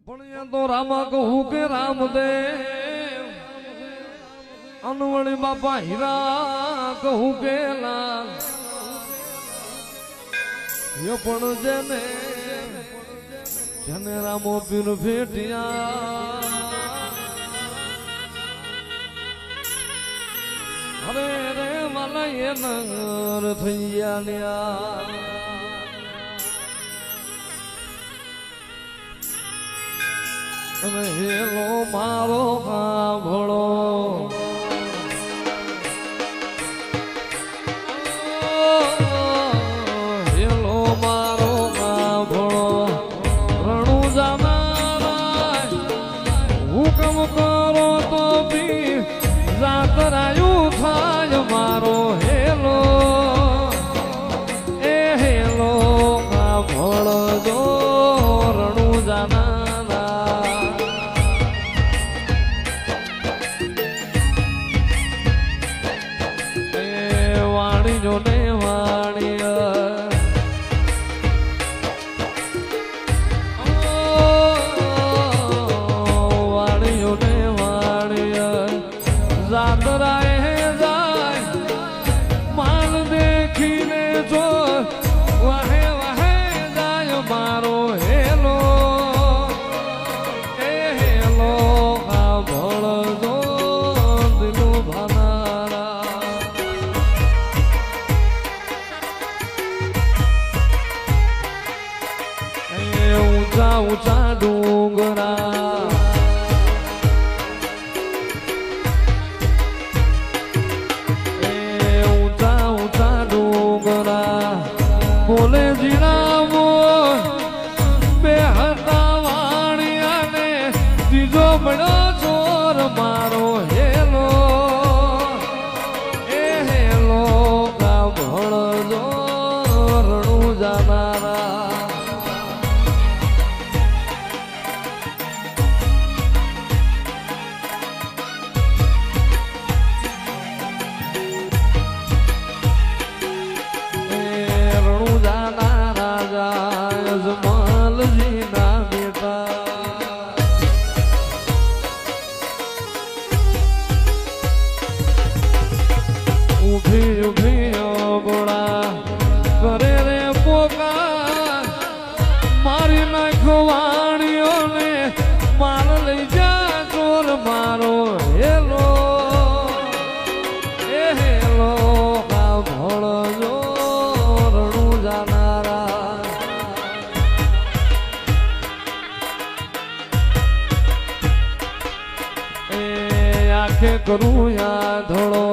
પણ તો રામા કહું કે રામદેવ અનવણી બાપા હીરા કહું કે લાલ પણ જેને જેને રામો પીર ભેટિયા અરે રે મને એ નગર થઈ ગયા હેલો મારો સાંભળો હેલો મારો સાંભળો રણું જાનારા હુકમ કરો તો બી જાતરાયું થાય મારો હેલો એ હેલો સાંભળજો રણું જાના ને વાણિયા વાણિયો ને વાણિયા જાતરાએ જાય માલ દેખીને જો વાહે વાહે જાય મારો હેલો એ હેલો સાંભળજો દિલું ભાનારા ઊંચા ઊંચા ડુંગરા ઊંચા ઊંચા ડુંગરા બોલે જીણાવો બે હતા વાણિયા ને ત્રીજો મળ્યો ચોર મારો હેલો એ હેલો સાંભળજો રણું જાનારા ઉભી ઉભી બોળા કરે રે પોકાર મારી નાખો વાણીઓને માર લઈ જા ચોર મારો હેલો એ હેલો સાંભળજો રણું જાનારા એ આંખે કરું યા ધોળો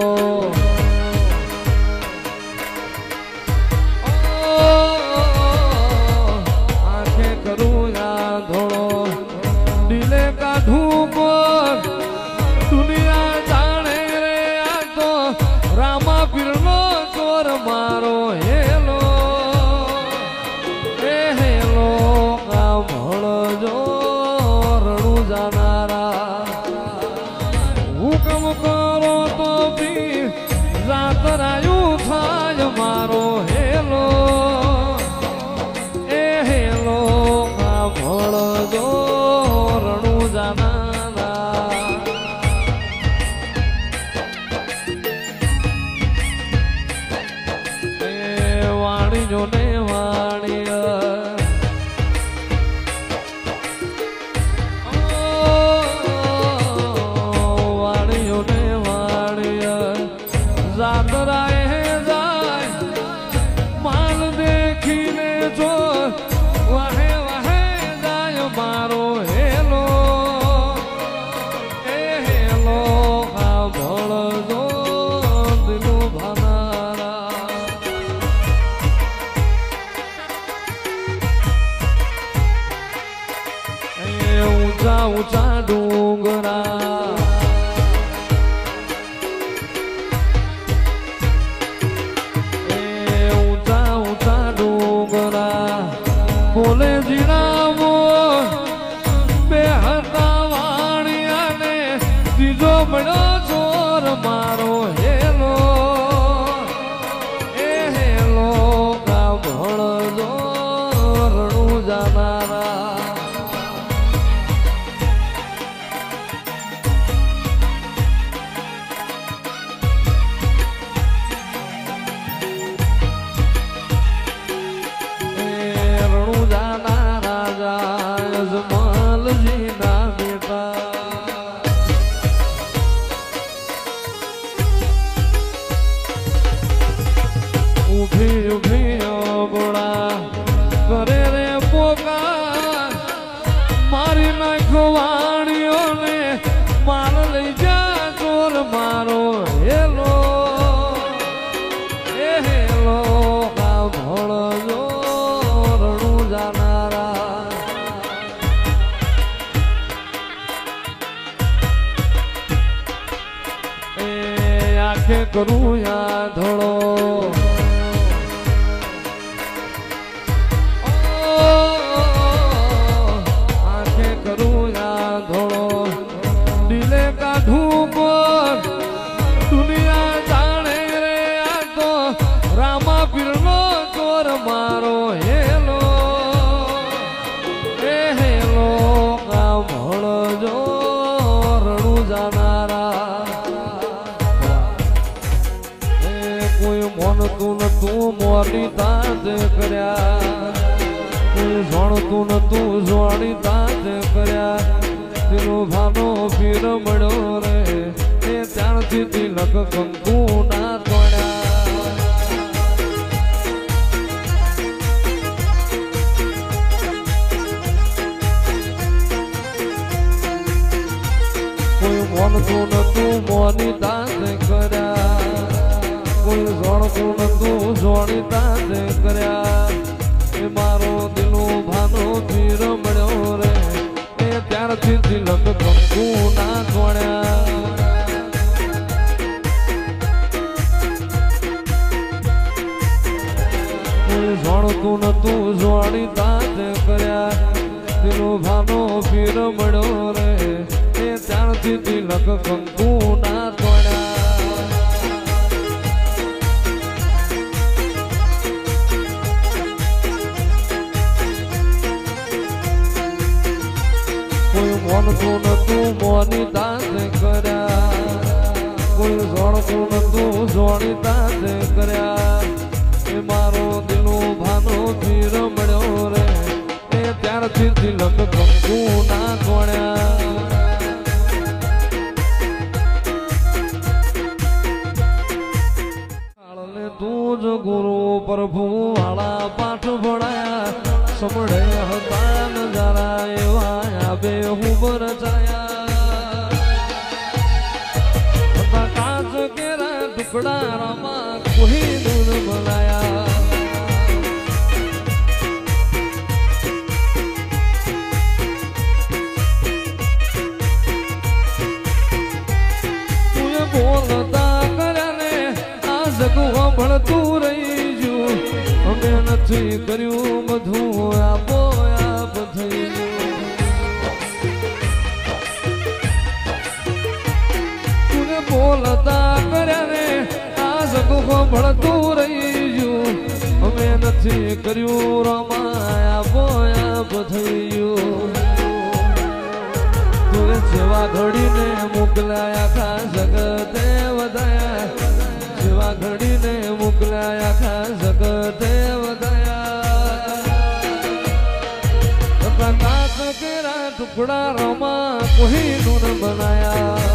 દુનિયા જાણે રે આ તો રામા પીરનો ચોર મારો હેલો એ હેલો સાંભળજો રણું જાનારા હુકમ કરો તો બી જાતરાયું થાય મારો હેલો એ હેલો સાંભળજો રણું જાનારા વાણિયો ને વાણિયા વાણિયો ને વાણિયા જાતરાએ જાય માલ દેખીને જો વાહે વાહે જાય મારો હેલો એ હેલો સાંભળજો દિલું ભાનારા ઊંચા ઊંચા ડુંગરા ઊંચા ઊંચા ડુંગરા બોલે જીણાવો બે હતા વાણિયા ને ત્રીજો મળ્યો ચોર મારો હેલો એ હેલો સાંભળજો રણું જાનારા યજમાલજીના બેટા ઉભી ઉભી બોળા કરે રે પોકાર મારી નાખો વાણીઓને માર લઈ જા ચોર મારો હેલો એ હેલો કા ભળજો રણું જાનારા એ આંખે કરું યા ધોળો દુનિયા જાણે રે આ તો રામા પીરનો ચોર મારો હેલો એ હેલો કા ભળજો રણું જાનારા એ કોઈ મોનતું નતું મોરી તાજ કર્યા કોઈ જોણતું નતું જોણી તાજ કર્યા તેનો ભાનો પીર મળ્યો રે એ ત્યારથી તિલક કંકુ ના તોડ્યા કોઈ મોનતું નતું મોની દાસ કર્યા કોઈ જોણતું નતું જોણી દાસ કર્યા એ મારો દિલનો ભાનો પીર મળ્યો રે ત્યારથી તિલક કંકુ ના તોડ્યા જોણતું નતું જોણી દાંત કર્યા તેનો ભાનો પીર મળ્યો રે એ ત્યારથી તિલક કંકુ ના તોડ્યા કોઈ મોનતું નતું મોની દાંત કર્યા કોઈ જોણતું નતું જોણી દાંત કર્યા એ મારો દિલનો ભાનો પીર મળ્યો રે એ ત્યારથી તિલક કંકુ ના તોડ્યા તું જ ગુરુ પ્રભુ વાળા પાઠ ભણાયા સમડે હતા નજારા એવા આબે હું રચાયા કાચ કેરા ટુકડા રામા કોઈ દૂર બનાયા તું બોલતા કર્યા ને આ જગવા ભણતું રહી ગયું અમે નથી કર્યું બધું આપો આપ થઈ તું બોલતા કર્યા ને આ જગવા ભણતું રહી ગયું અમે નથી કર્યું રમાયા બોયા બધયું તું જેવા ઘડીને મોકલાયા ખા જગતે વધાયા જેવા ઘડીને મોકલાયા ખા જગતે વધાયા કાચ કેરા ટુકડા રમા કોઈ નું બનાયા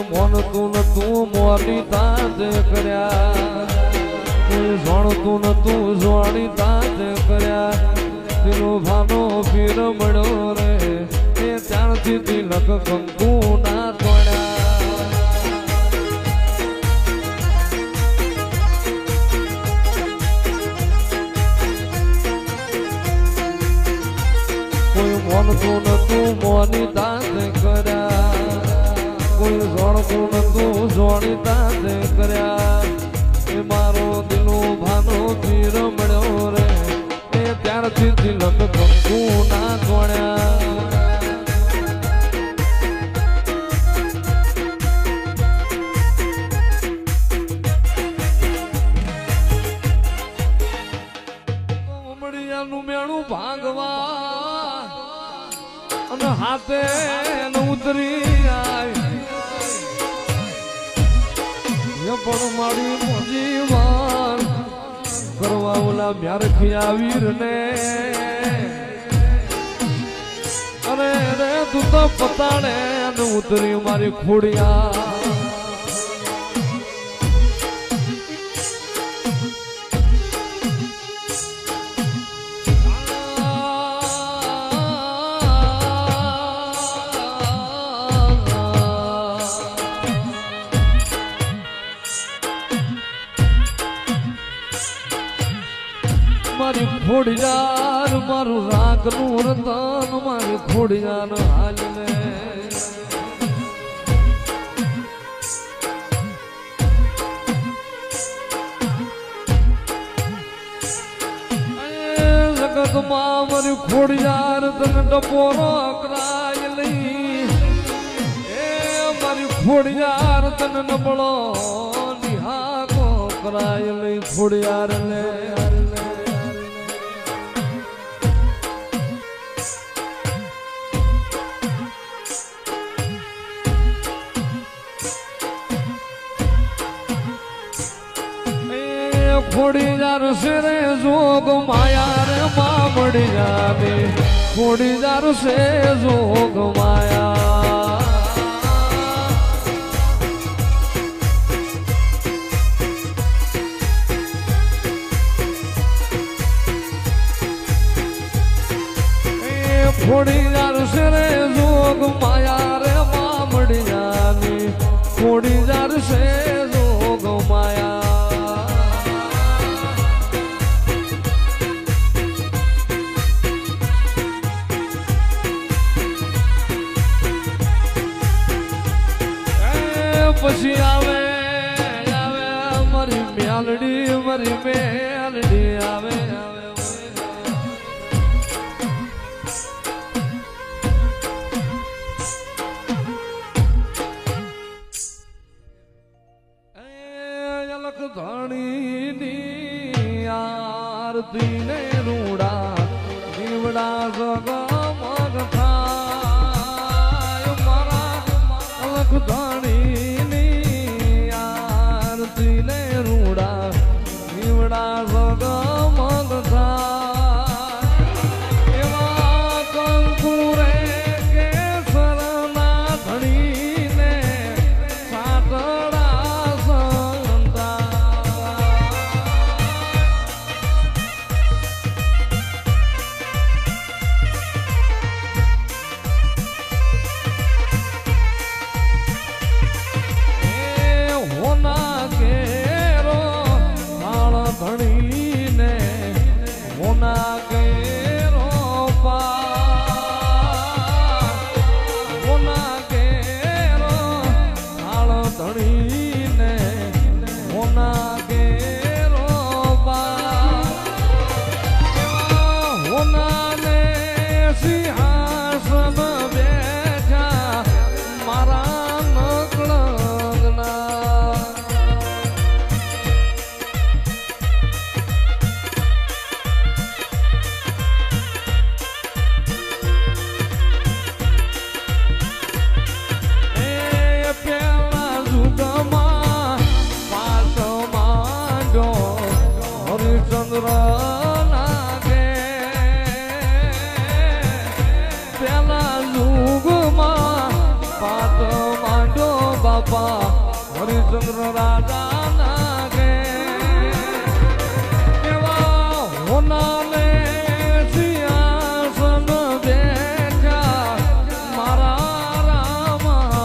મોનતું નતું મોરી તાજ કર્યા કોઈ જોણતું નતું જોણી તાજ કર્યા તેનો ભાનો પીર મળ્યો રે એ ત્યારથી તિલક કંકુ ના તોડ્યા તું જોડીતા તે કર્યા એ મારો દિલો ભાનો પીર મળ્યો રે એ ત્યારથી તિલક કંકુ ના જોડ્યા નું મેળું ભાગવા અને હાથે ઉતરી આય પણ મારી મોજીવાન કરવા ઓલા બ્યારખી આવીર ને અરે રે તું તો પતાડે અને ઉતરી મારી ખોડિયા મારી ખોડિયાર મારું રાગનું રતન મારી ખોડિયાર હાલને જગતમાં મારી ખોડિયાર તને ડપોરો કરાય લઈ એ મારી ખોડિયાર તને નબળો નિહાકો કરાય લઈ ખોડિયાર ને ખોડીદાર શેરે જોગ માયા રે મામડી જાને ખોડીદાર શે જોગ માયા ખોડીદાર શેરે જોગ માયા રે મામડી જાને ખોડીદાર શે જોગ માયા પછી આવે આવે મારી મેલડી આવે અલક ધણીની આરતી ને રૂડા દીવડા જગમગ થાય મારા અલક ધણી જગમગ એવા કંકુરે કેસરના ધણીને સાતડા સંતા હોના કેરો ધણીને હોના કેરો હોના કેરો હાળ ધણીને હોના કેરો હોનાને સિંહાસન બેઠા મારા નકળગના ચંદ્ર નાગે પેલા યુગમાં પાત માંડો બાપા હરિચંદ્ર રાજા નાગે એવા હોનાને સિંહાસન બેઠા મારા રામા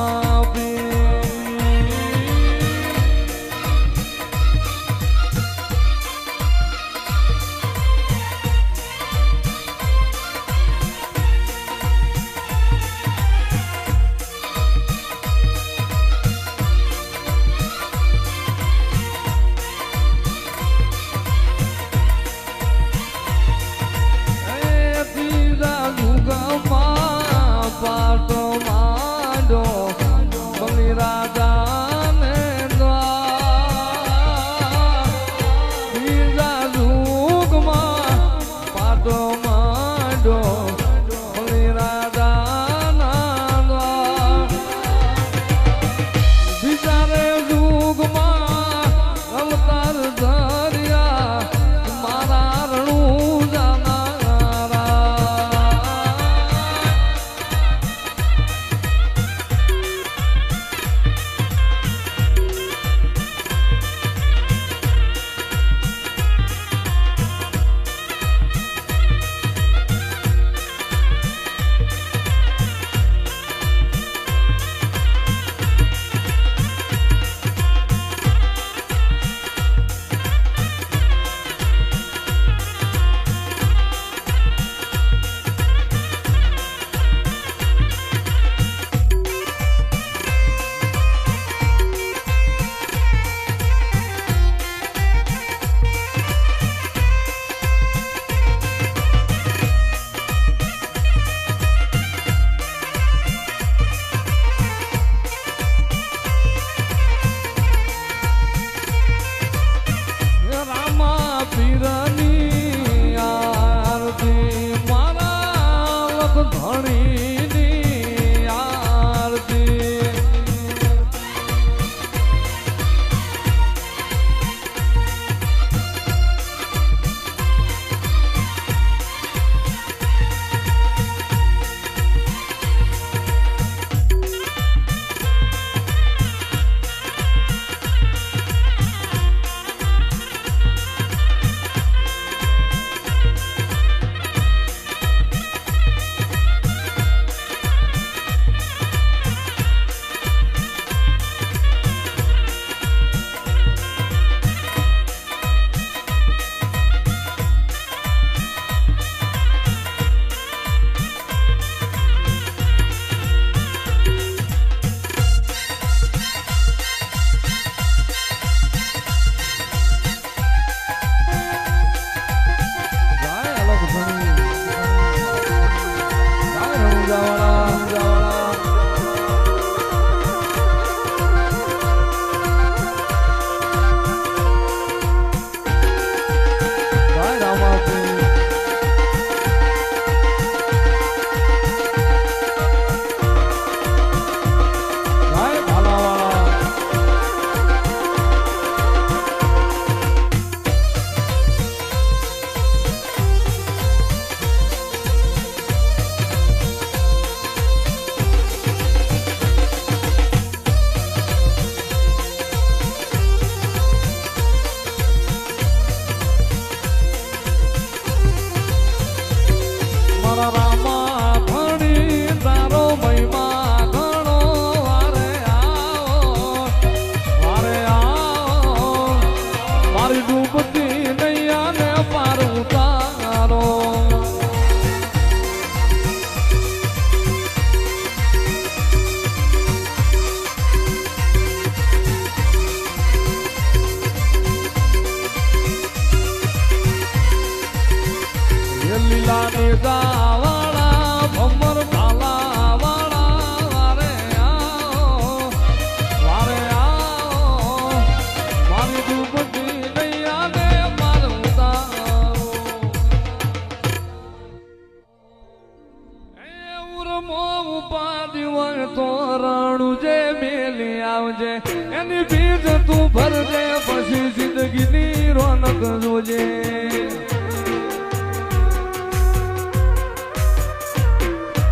એની પીઠ તું ભરજે પછી જિંદગીની રોનક જોજે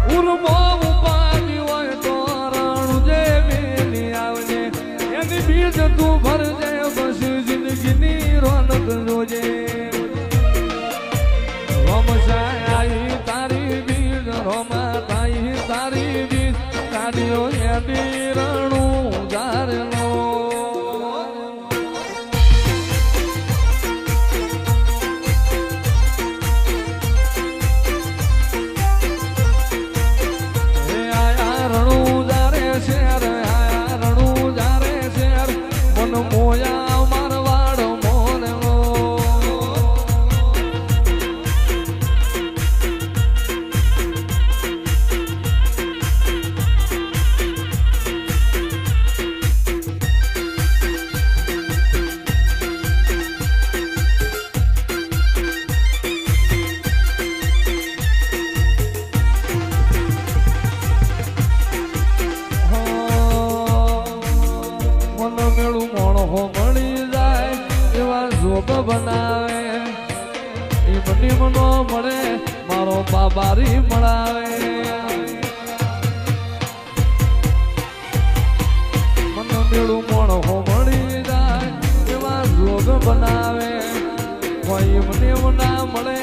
ઉર્મો ઉપાડી હોય તો રણું જે વેલી આવજે એની પીઠ તું ભરજે પછી જિંદગીની રોનક જોજે રોમસાઈ તારી બીજ રોમા તાઈ તારી બીજ કાઢ્યો એની રણું જારનો આયા રણું જારે શેર આયા રણું જારે શેર મન મોયા મારવાડ મોરનો બનાવે એ બની મનો મળે મારો બાબારી મળાવે મન મેળું મોણ હો મળી જાય એવા જોગ બનાવે કોઈ મને ના મળે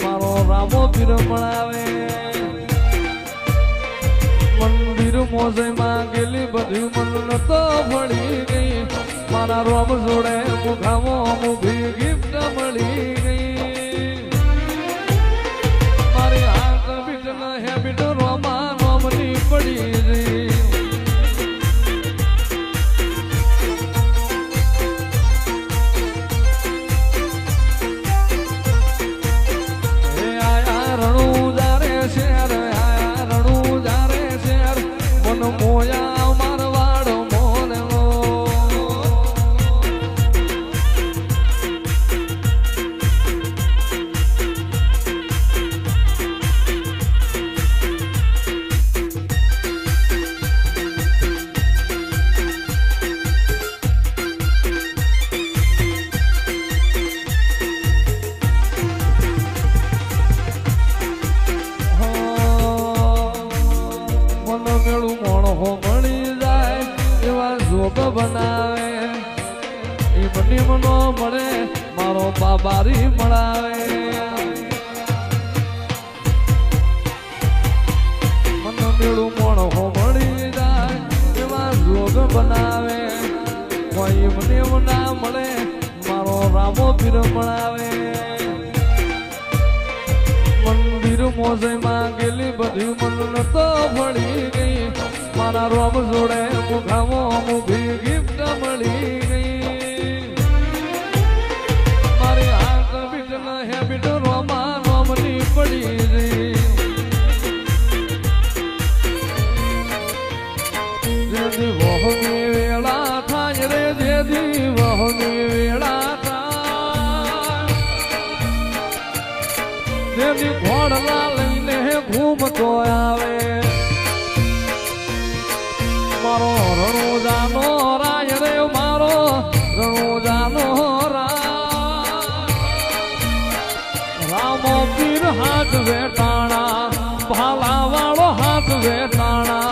મારો રામો પીર મળાવે મંદિર મોજમાં ગયેલી બધી મન તો ભળી ગઈ મારા રોમ જોડે મુખામો મુભી ગિફ્ટ મળી ગઈ મારી હાથ બીટ ન હેબિટ રોમા રોમની પડી ગઈ આયા રણું જારે શેર આયા રણું જારે શેર મન મોયા મારવાડ મોરનો બનાવે એ બની મનો મળે મારો બાબારી મળાવે મન મેળું મોણ હો મળી જાય એવા જોગ બનાવે કોઈ મને ના મળે મારો રામો પીર મળાવે મંદિર મોજમાં ગયેલી બધી મન તો ભળી ગઈ મારા રોમ જોડે મુખામો મુભી ગિફ્ટ મળી ગઈ મારી હાથ બીટ ન હેબિટ રોમા રોમની પડી ગઈ જેથી વહની વેળા થાય રે જેથી વહની વેળા થાય જેથી ઘોડલા લઈને ઘૂમતો આવે મારો રણુજાનો રાય રે મારો રણુજાનો રામો પીર હાથ વેટાણા ભાલા વાળો હાથ વેટાણા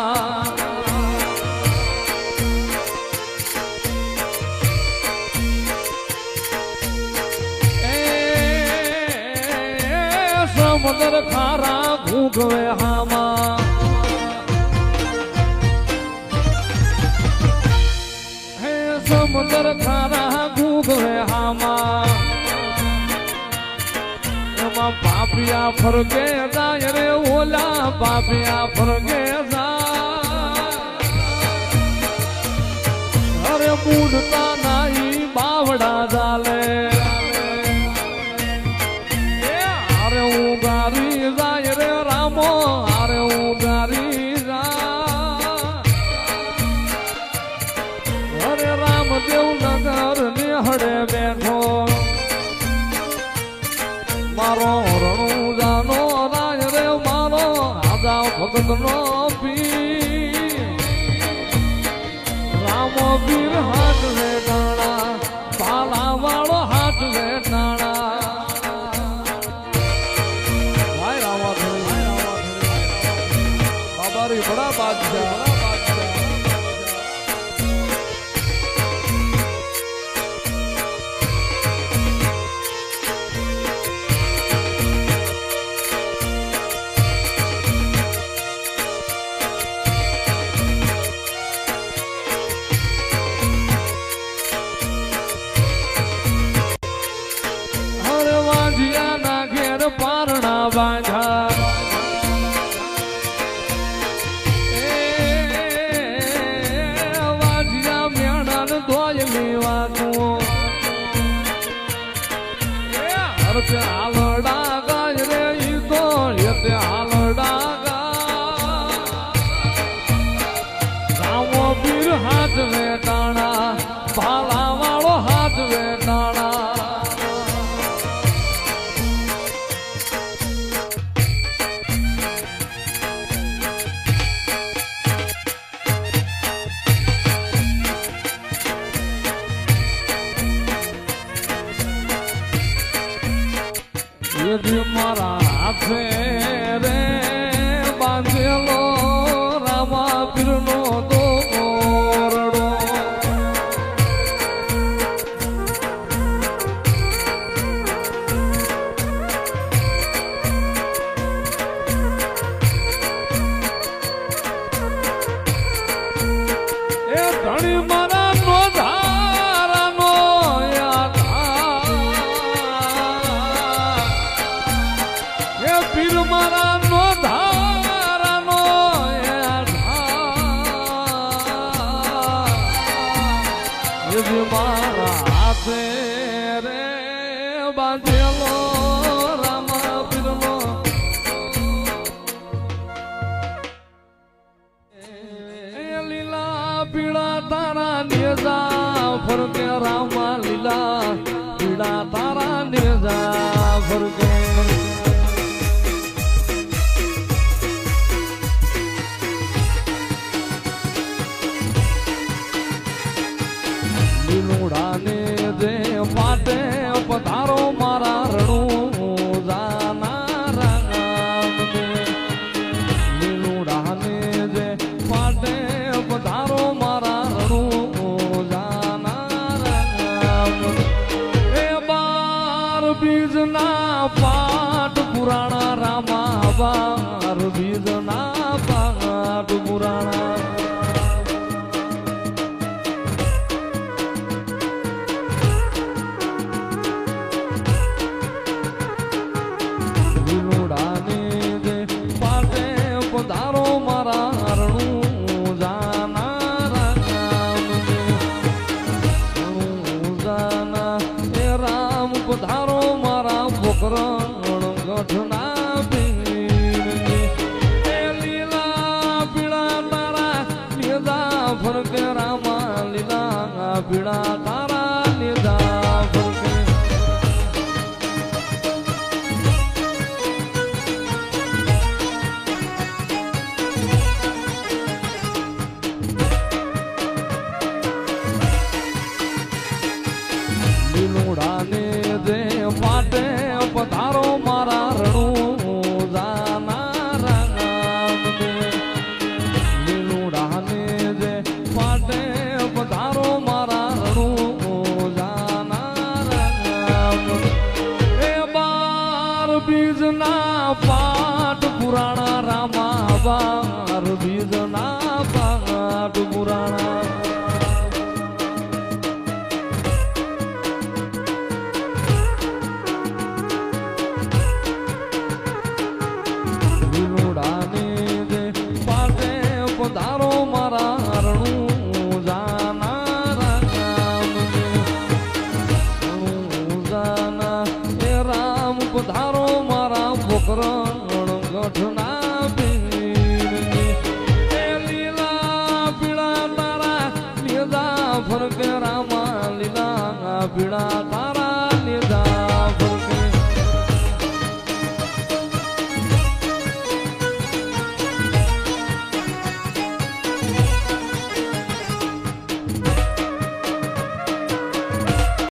સમુદ્ર ખારા ઘૂઘવે હામાં સમુદ્ર ખારા ઘૂઘવે હામાં એમાં પાપિયા ફરકે જાય રે ઓલા પાપિયા ફરકે જાય અરે મૂડતા નાઈ બાવડા ચાલે અરે ઉગારી જાય રે રામો અરે ઉગારી જાય અરે રામદેવ નગર નિહળે બેઠો મારો રણુજાનો રાય રે મારો આદા ભગત નો પીર રામો પીર હાથ બાંધા વાજિયા મેણન ધોયલી વાતું હરતે હાલડા ગાય રે ઈ તો હેતે હાલડા ગા રામો પીર હાથ વેટાણા ભાલા વાળો હાથ વેટાણા મારા હાથે રે બાંધેલો રામા પીરનો દોરડો એ ધણી મારા નો ધારાનો પીર મારા નો ધારાનો મારા હાથે રે બાંધેલો રામા પીરનો લીલા પીળા તારા નેજા ફરકે રામા લીલા પીળા તારા નેજા ફરકે લીલુડાને જે પાટે પધારો મારા રણું જાના રામને લીલુડાને જે પાટે પધારો મારા રણું જાના રામને એ બાર બીજના પાટ પુરાણા રામા બાર બીજના પાટ પુરાણા પધારો મારા રણું જાના જાના એ રામ પધારો મારા પોકરણ ગઠના પીર એ લીલા પીળા તારા નિદા ફરકે રામા લીલા પીળા તારા નિદા ફરકે લીલુડાને જે પાટે પધારો